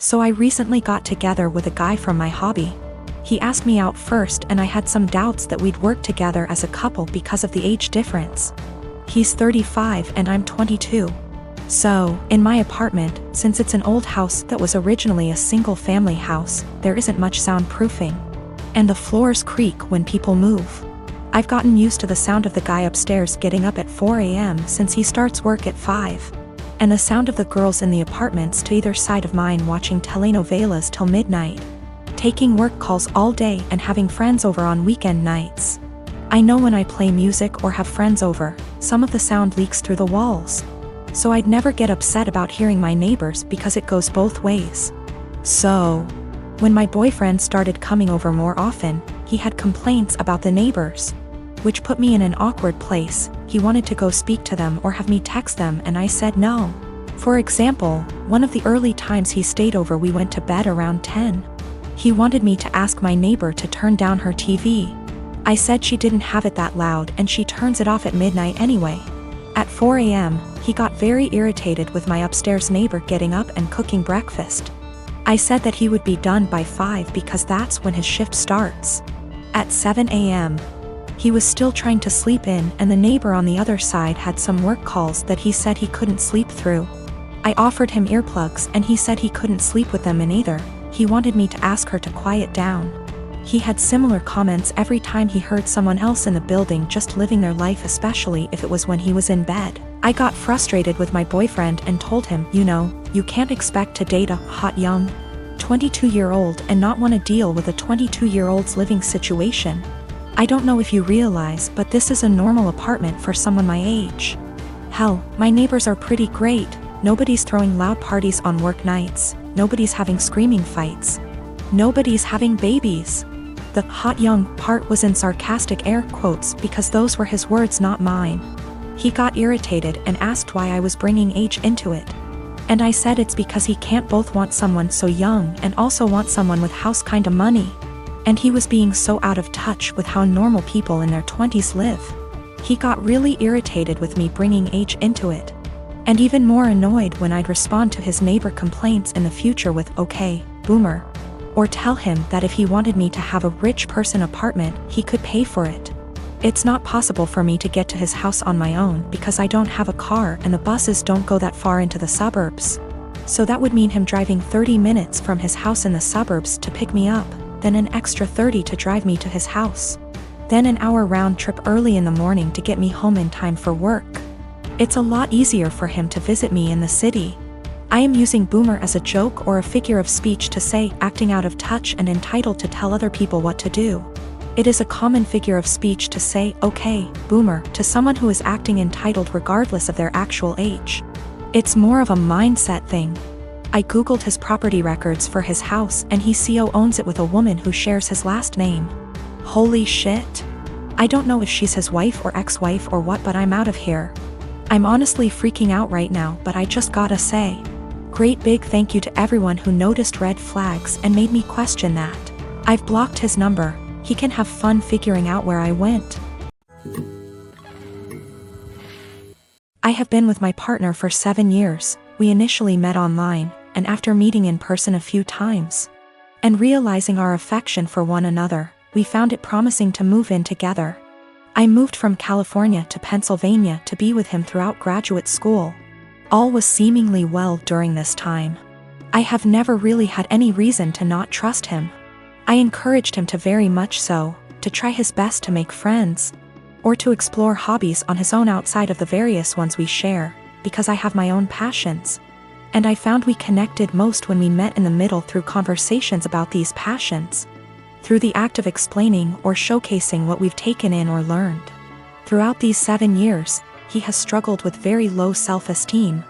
So I recently got together with a guy from my hobby. He asked me out first and I had some doubts that we'd work together as a couple because of the age difference. He's 35 and I'm 22. So, in my apartment, since it's an old house that was originally a single-family house, there isn't much soundproofing. And the floors creak when people move. I've gotten used to the sound of the guy upstairs getting up at 4 a.m. since he starts work at 5. And the sound of the girls in the apartments to either side of mine watching telenovelas till midnight, taking work calls all day and having friends over on weekend nights. I know when I play music or have friends over, some of the sound leaks through the walls. So I'd never get upset about hearing my neighbors because it goes both ways. So, when my boyfriend started coming over more often, he had complaints about the neighbors, which put me in an awkward place. He wanted to go speak to them or have me text them and I said no. For example, one of the early times he stayed over we went to bed around 10. He wanted me to ask my neighbor to turn down her TV. I said she didn't have it that loud and she turns it off at midnight anyway. At 4 a.m., he got very irritated with my upstairs neighbor getting up and cooking breakfast. I said that he would be done by 5 because that's when his shift starts. At 7 a.m., he was still trying to sleep in and the neighbor on the other side had some work calls that he said he couldn't sleep through. I offered him earplugs and he said he couldn't sleep with them in either. He wanted me to ask her to quiet down. He had similar comments every time he heard someone else in the building just living their life, especially if it was when he was in bed. I got frustrated with my boyfriend and told him, you can't expect to date a hot young 22-year-old and not want to deal with a 22-year-old's living situation. I don't know if you realize, but this is a normal apartment for someone my age. Hell, my neighbors are pretty great. Nobody's throwing loud parties on work nights. Nobody's having screaming fights. Nobody's having babies. The hot young part was in sarcastic air quotes because those were his words, not mine. He got irritated and asked why I was bringing age into it. And I said it's because he can't both want someone so young and also want someone with house kinda money. And he was being so out of touch with how normal people in their 20s live. He got really irritated with me bringing age into it. And even more annoyed when I'd respond to his neighbor complaints in the future with, okay, boomer. Or tell him that if he wanted me to have a rich person apartment, he could pay for it. It's not possible for me to get to his house on my own because I don't have a car and the buses don't go that far into the suburbs. So that would mean him driving 30 minutes from his house in the suburbs to pick me up, then an extra 30 to drive me to his house. Then an hour round trip early in the morning to get me home in time for work. It's a lot easier for him to visit me in the city. I am using boomer as a joke or a figure of speech to say acting out of touch and entitled to tell other people what to do. It is a common figure of speech to say, okay, boomer, to someone who is acting entitled regardless of their actual age. It's more of a mindset thing. I googled his property records for his house and he CO owns it with a woman who shares his last name. Holy shit. I don't know if she's his wife or ex-wife or what, but I'm out of here. I'm honestly freaking out right now, but I just gotta say, great big thank you to everyone who noticed red flags and made me question that. I've blocked his number. He can have fun figuring out where I went. I have been with my partner for 7 years. We initially met online, and after meeting in person a few times and realizing our affection for one another, we found it promising to move in together. I moved from California to Pennsylvania to be with him throughout graduate school. All was seemingly well during this time. I have never really had any reason to not trust him. I encouraged him to very much so, to try his best to make friends, or to explore hobbies on his own outside of the various ones we share, because I have my own passions. And I found we connected most when we met in the middle through conversations about these passions, through the act of explaining or showcasing what we've taken in or learned. Throughout these 7 years, he has struggled with very low self-esteem.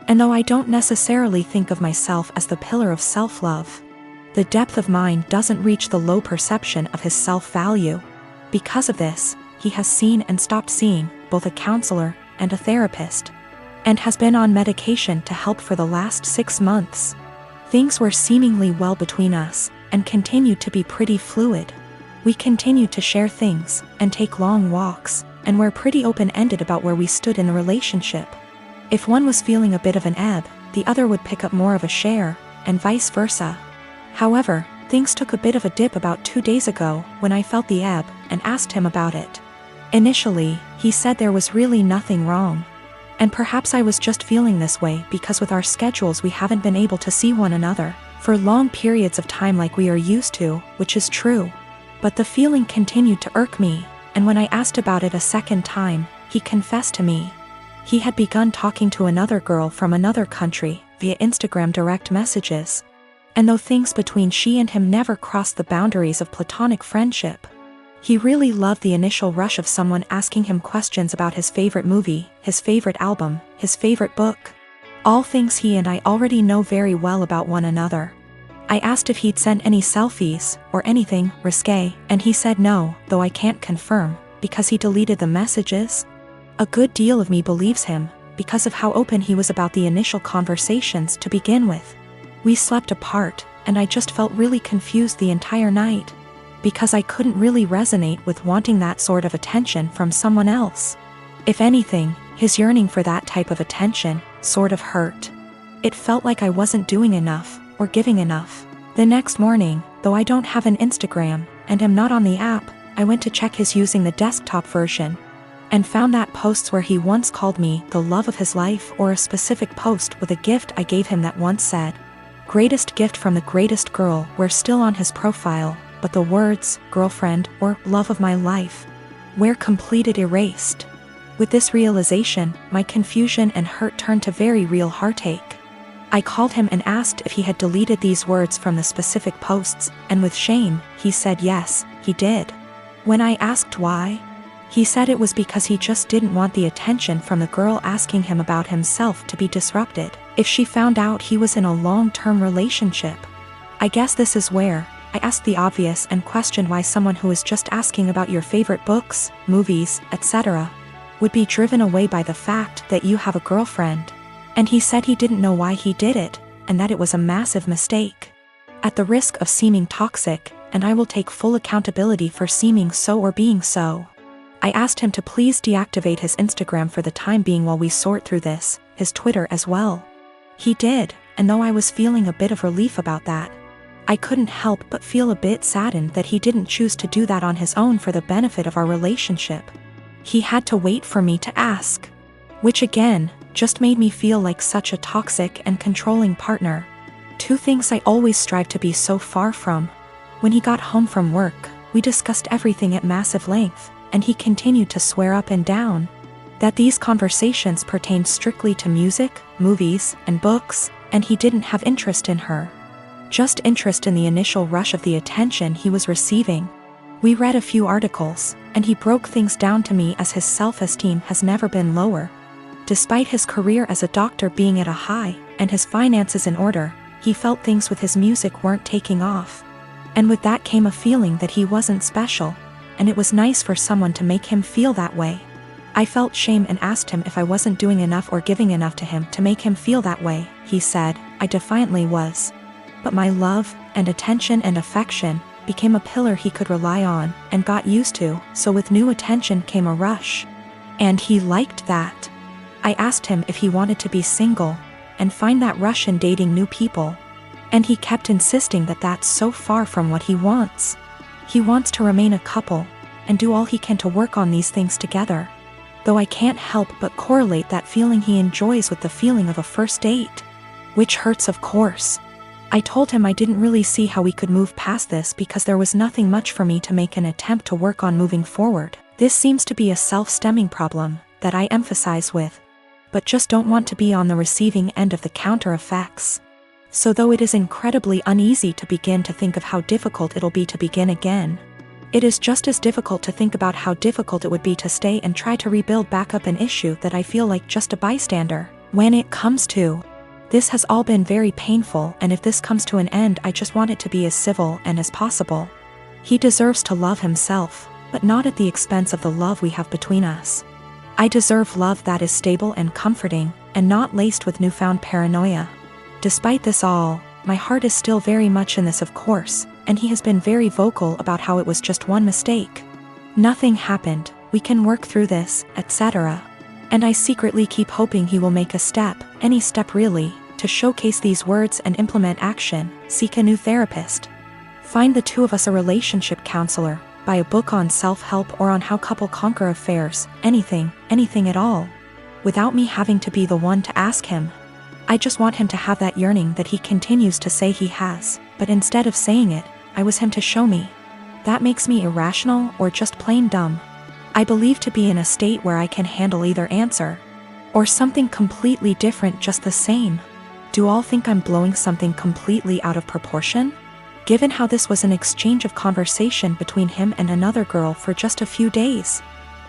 And though I don't necessarily think of myself as the pillar of self-love, the depth of mine doesn't reach the low perception of his self-value. Because of this, he has seen and stopped seeing both a counselor and a therapist, and has been on medication to help for the last 6 months. Things were seemingly well between us, and continued to be pretty fluid. We continued to share things, and take long walks, and were pretty open-ended about where we stood in the relationship. If one was feeling a bit of an ebb, the other would pick up more of a share, and vice versa. However, things took a bit of a dip about 2 days ago when I felt the ebb and asked him about it. Initially, he said there was really nothing wrong. And perhaps I was just feeling this way because with our schedules we haven't been able to see one another for long periods of time like we are used to, which is true. But the feeling continued to irk me, and when I asked about it a second time, he confessed to me. He had begun talking to another girl from another country via Instagram direct messages. And though things between she and him never crossed the boundaries of platonic friendship, he really loved the initial rush of someone asking him questions about his favorite movie, his favorite album, his favorite book. All things he and I already know very well about one another. I asked if he'd sent any selfies or anything risque, and he said no, though I can't confirm, because he deleted the messages. A good deal of me believes him, because of how open he was about the initial conversations to begin with. We slept apart, and I just felt really confused the entire night, because I couldn't really resonate with wanting that sort of attention from someone else. If anything, his yearning for that type of attention sort of hurt. It felt like I wasn't doing enough or giving enough. The next morning, though I don't have an Instagram and am not on the app, I went to check his using the desktop version and found that posts where he once called me the love of his life, or a specific post with a gift I gave him that once said, "Greatest gift from the greatest girl," were still on his profile, but the words, girlfriend, or love of my life, were completed erased. With this realization, my confusion and hurt turned to very real heartache. I called him and asked if he had deleted these words from the specific posts, and with shame, he said yes, he did. When I asked why, he said it was because he just didn't want the attention from the girl asking him about himself to be disrupted if she found out he was in a long-term relationship. I guess this is where I asked the obvious and questioned why someone who is just asking about your favorite books, movies, etc., would be driven away by the fact that you have a girlfriend. And he said he didn't know why he did it, and that it was a massive mistake. At the risk of seeming toxic, and I will take full accountability for seeming so or being so, I asked him to please deactivate his Instagram for the time being while we sort through this, his Twitter as well. He did, and though I was feeling a bit of relief about that, I couldn't help but feel a bit saddened that he didn't choose to do that on his own for the benefit of our relationship. He had to wait for me to ask. Which again, just made me feel like such a toxic and controlling partner. Two things I always strive to be so far from. When he got home from work, we discussed everything at massive length, and he continued to swear up and down that these conversations pertained strictly to music, movies, and books, and he didn't have interest in her. Just interest in the initial rush of the attention he was receiving. We read a few articles, and he broke things down to me as his self-esteem has never been lower. Despite his career as a doctor being at a high, and his finances in order, he felt things with his music weren't taking off. And with that came a feeling that he wasn't special, and it was nice for someone to make him feel that way. I felt shame and asked him if I wasn't doing enough or giving enough to him to make him feel that way. He said, I defiantly was. But my love, and attention and affection, became a pillar he could rely on, and got used to, so with new attention came a rush. And he liked that. I asked him if he wanted to be single, and find that rush in dating new people. And he kept insisting that that's so far from what he wants. He wants to remain a couple, and do all he can to work on these things together. Though I can't help but correlate that feeling he enjoys with the feeling of a first date. Which hurts, of course. I told him I didn't really see how we could move past this because there was nothing much for me to make an attempt to work on moving forward. This seems to be a self-stemming problem that I emphasize with, but just don't want to be on the receiving end of the counter effects. So though it is incredibly uneasy to begin to think of how difficult it'll be to begin again, it is just as difficult to think about how difficult it would be to stay and try to rebuild back up an issue that I feel like just a bystander. When it comes to this has all been very painful, and if this comes to an end I just want it to be as civil and as possible. He deserves to love himself, but not at the expense of the love we have between us. I deserve love that is stable and comforting, and not laced with newfound paranoia. Despite this all, my heart is still very much in this, of course, and he has been very vocal about how it was just one mistake. Nothing happened, we can work through this, etc. And I secretly keep hoping he will make a step, any step really, To showcase these words and implement action, seek a new therapist. Find the two of us a relationship counselor, buy a book on self-help or on how couple conquer affairs, anything at all. Without me having to be the one to ask him. I just want him to have that yearning that he continues to say he has, but instead of saying it, I was him to show me. That makes me irrational or just plain dumb. I believe to be in a state where I can handle either answer. Or something completely different just the same. Do all think I'm blowing something completely out of proportion? Given how this was an exchange of conversation between him and another girl for just a few days.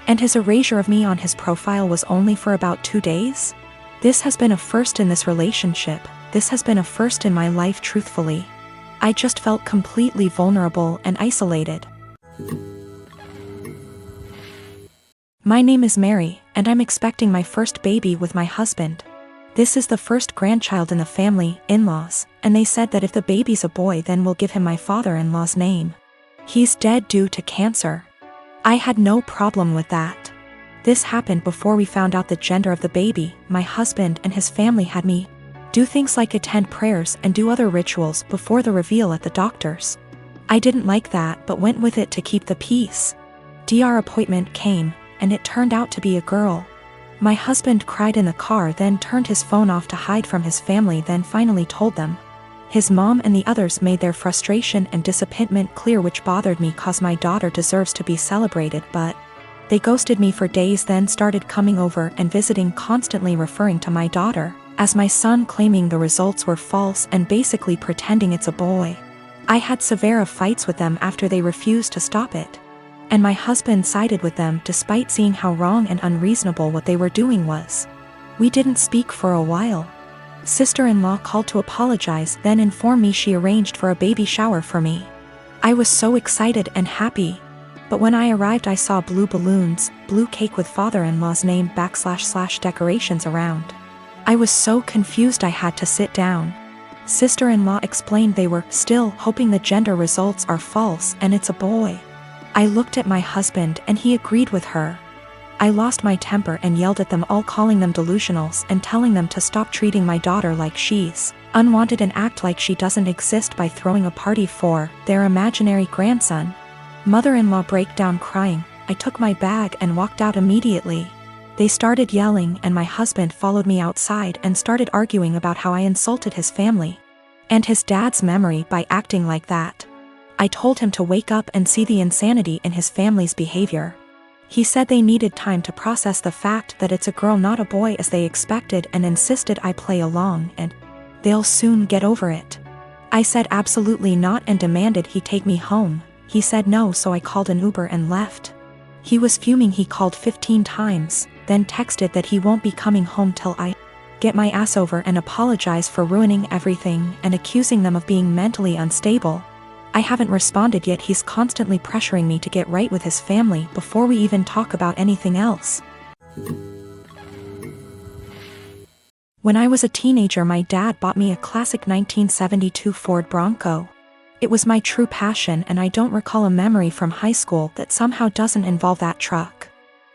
And his erasure of me on his profile was only for about 2 days? This has been a first in this relationship, this has been a first in my life truthfully. I just felt completely vulnerable and isolated. My name is Mary, and I'm expecting my first baby with my husband. This is the first grandchild in the family, in-laws, and they said that if the baby's a boy then we'll give him my father-in-law's name. He's dead due to cancer. I had no problem with that. This happened before we found out the gender of the baby. My husband and his family had me do things like attend prayers and do other rituals before the reveal at the doctor's. I didn't like that but went with it to keep the peace. DR appointment came, and it turned out to be a girl. My husband cried in the car, then turned his phone off to hide from his family, then finally told them. His mom and the others made their frustration and disappointment clear, which bothered me cause my daughter deserves to be celebrated, but they ghosted me for days, then started coming over and visiting, constantly referring to my daughter as my son, claiming the results were false and basically pretending it's a boy. I had severe fights with them after they refused to stop it. And my husband sided with them despite seeing how wrong and unreasonable what they were doing was. We didn't speak for a while. Sister-in-law called to apologize, then informed me she arranged for a baby shower for me. I was so excited and happy. But when I arrived I saw blue balloons, blue cake with father-in-law's name / decorations around. I was so confused I had to sit down. Sister-in-law explained they were still hoping the gender results are false and it's a boy. I looked at my husband and he agreed with her. I lost my temper and yelled at them all, calling them delusionals and telling them to stop treating my daughter like she's unwanted and act like she doesn't exist by throwing a party for their imaginary grandson. Mother-in-law broke down crying. I took my bag and walked out immediately. They started yelling and my husband followed me outside and started arguing about how I insulted his family and his dad's memory by acting like that. I told him to wake up and see the insanity in his family's behavior. He said they needed time to process the fact that it's a girl not a boy as they expected, and insisted I play along and they'll soon get over it. I said absolutely not and demanded he take me home. He said no, so I called an Uber and left. He was fuming. He called 15 times, then texted that he won't be coming home till I get my ass over and apologize for ruining everything and accusing them of being mentally unstable. I haven't responded yet. He's constantly pressuring me to get right with his family before we even talk about anything else. When I was a teenager, my dad bought me a classic 1972 Ford Bronco. It was my true passion, and I don't recall a memory from high school that somehow doesn't involve that truck.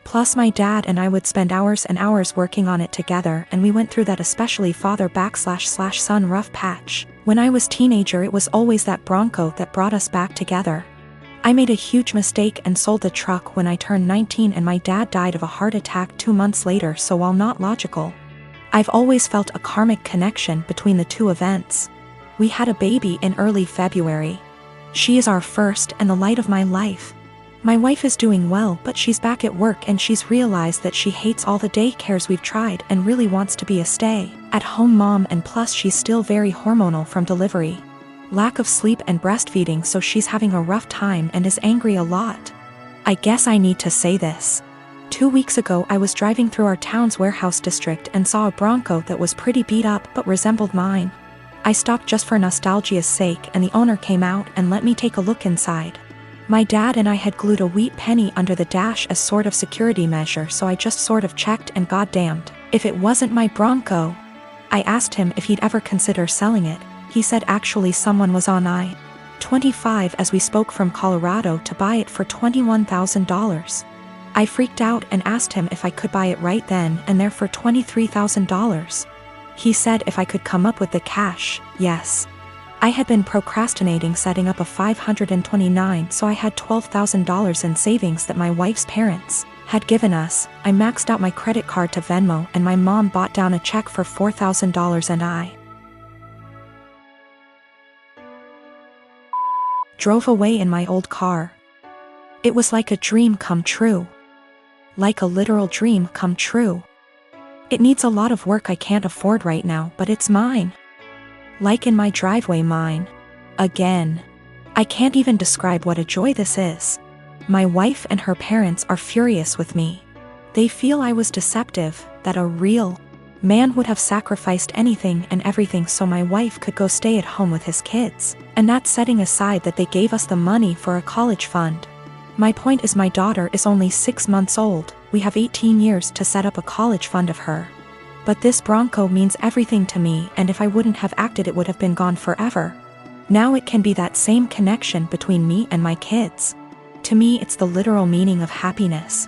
Plus my dad and I would spend hours and hours working on it together, and we went through that especially father / son rough patch. When I was teenager, it was always that Bronco that brought us back together. I made a huge mistake and sold the truck when I turned 19, and my dad died of a heart attack 2 months later, so while not logical, I've always felt a karmic connection between the two events. We had a baby in early February. She is our first and the light of my life. My wife is doing well, but she's back at work and she's realized that she hates all the daycares we've tried and really wants to be a stay-at-home mom, and plus she's still very hormonal from delivery. Lack of sleep and breastfeeding, so she's having a rough time and is angry a lot. I guess I need to say this. 2 weeks ago I was driving through our town's warehouse district and saw a Bronco that was pretty beat up but resembled mine. I stopped just for nostalgia's sake, and the owner came out and let me take a look inside. My dad and I had glued a wheat penny under the dash as sort of security measure, so I just sort of checked, and goddamned if it wasn't my Bronco. I asked him if he'd ever consider selling it. He said actually someone was on I-25 as we spoke from Colorado to buy it for $21,000. I freaked out and asked him if I could buy it right then and there for $23,000. He said if I could come up with the cash, yes. I had been procrastinating setting up a 529, so I had $12,000 in savings that my wife's parents had given us. I maxed out my credit card to Venmo and my mom bought down a check for $4,000 and I drove away in my old car. It was like a dream come true. Like a literal dream come true. It needs a lot of work I can't afford right now, but it's mine. Like in my driveway, mine. Again. I can't even describe what a joy this is. My wife and her parents are furious with me. They feel I was deceptive, that a real man would have sacrificed anything and everything so my wife could go stay at home with his kids, and that's setting aside that they gave us the money for a college fund. My point is my daughter is only 6 months old, we have 18 years to set up a college fund of her. But this Bronco means everything to me, and if I wouldn't have acted it would have been gone forever. Now it can be that same connection between me and my kids. To me it's the literal meaning of happiness.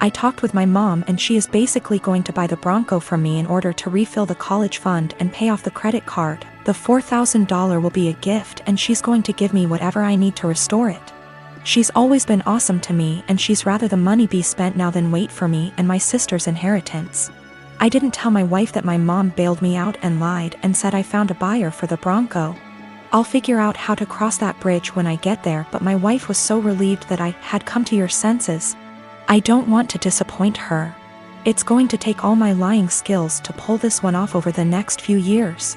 I talked with my mom and she is basically going to buy the Bronco from me in order to refill the college fund and pay off the credit card. The $4,000 will be a gift and she's going to give me whatever I need to restore it. She's always been awesome to me and she's rather the money be spent now than wait for me and my sister's inheritance. I didn't tell my wife that my mom bailed me out and lied and said I found a buyer for the Bronco. I'll figure out how to cross that bridge when I get there, but my wife was so relieved that I had come to your senses. I don't want to disappoint her. It's going to take all my lying skills to pull this one off over the next few years.